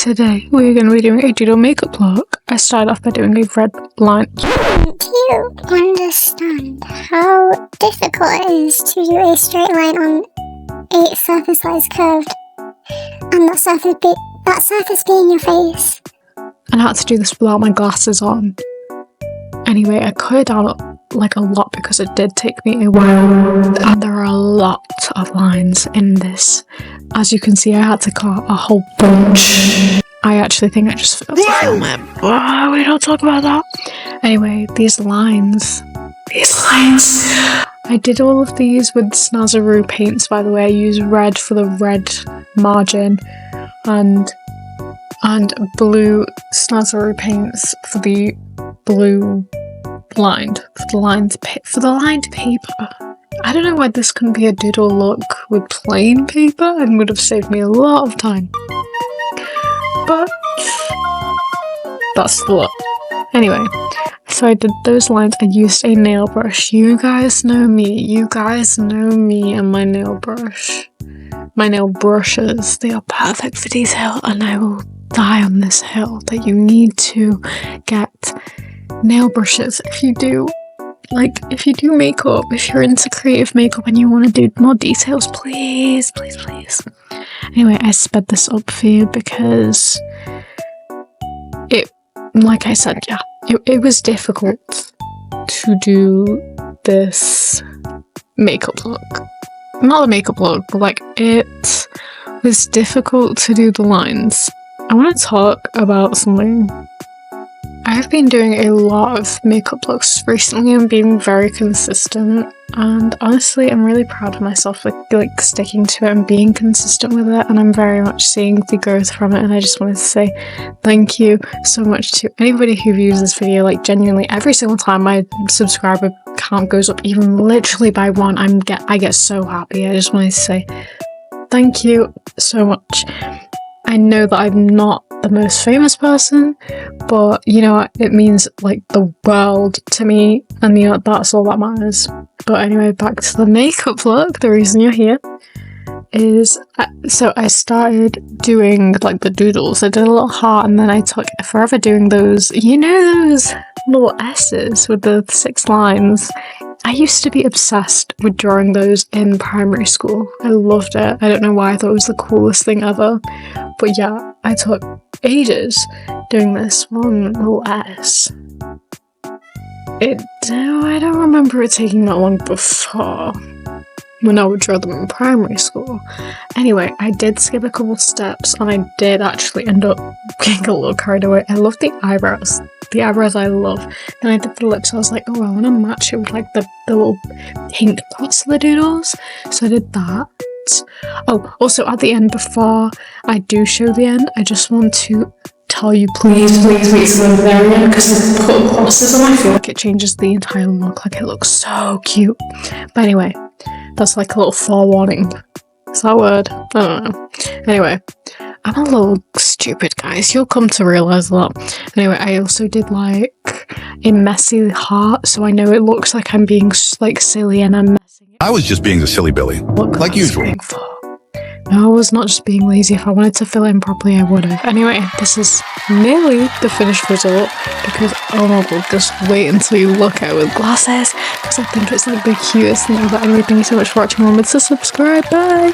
Today we're going to be doing a doodle makeup look. I started off by doing a red line. Do you understand how difficult it is to do a straight line on a surface that is curved and that surface be in your face? And I had to do this without my glasses on. Anyway, I cut it down like a lot because it did take me a while, and there are a lot of lines in this. As you can see, I had to cut a whole bunch. I actually think I just failed to film it. Oh, we don't talk about that. Anyway, these lines. I did all of these with Snazaroo paints, by the way. I used red for the red margin and blue Snazaroo paints for the blue lined paper. I don't know why this couldn't be a doodle look with plain paper and would have saved me a lot of time. But that's the look. Anyway, so I did those lines. I used a nail brush. You guys know me and my nail brush. My nail brushes, they are perfect for detail, and I will die on this hill that you need to get nail brushes if you do makeup, if you're into creative makeup and you want to do more details, please. Anyway, I sped this up for you because like I said, it was difficult to do this makeup look. Not the makeup look, but like it was difficult to do the lines. I want to talk about something. I've been doing a lot of makeup looks recently and being very consistent, and honestly I'm really proud of myself for like sticking to it and being consistent with it, and I'm very much seeing the growth from it. And I just wanted to say thank you so much to anybody who views this video. Like genuinely, every single time my subscriber count goes up even literally by one, I get so happy. I just wanted to say thank you so much. I know that I'm not the most famous person, but you know, it means like the world to me, and you know, that's all that matters. But anyway, back to the makeup look. The reason you're here is so I started doing like the doodles. I did a little heart, and then I took forever doing those, you know, those little S's with the 6 lines. I used to be obsessed with drawing those in primary school. I loved it. I don't know why, I thought it was the coolest thing ever. But yeah, I took ages doing this one little S. I don't remember it taking that long before, when I would draw them in primary school. Anyway, I did skip a couple steps, and I did actually end up getting a little carried away. I love the eyebrows. The eyebrows I love. Then I did the lips. I was like, oh, I want to match it with like the little pink dots of the doodles. So I did that. Oh, also at the end, before I do show the end, I just want to tell you, please wait to the very end, because I put glosses on. I feel like it changes the entire look. Like, it looks so cute. But anyway, that's like a little forewarning. Is that a word? I don't know. Anyway, I'm a little stupid, guys. You'll come to realise that. Anyway, I also did like a messy heart, so I know it looks like I'm being like silly and I'm messing it. I was just being a silly Billy, like usual. No, I was not just being lazy. If I wanted to fill it in properly, I would have. Anyway, this is nearly the finished result, because oh my god, just wait until you look at it with glasses, because I think it's like the cutest thing ever. Anyway, thank you so much for watching. Remember to subscribe. Bye!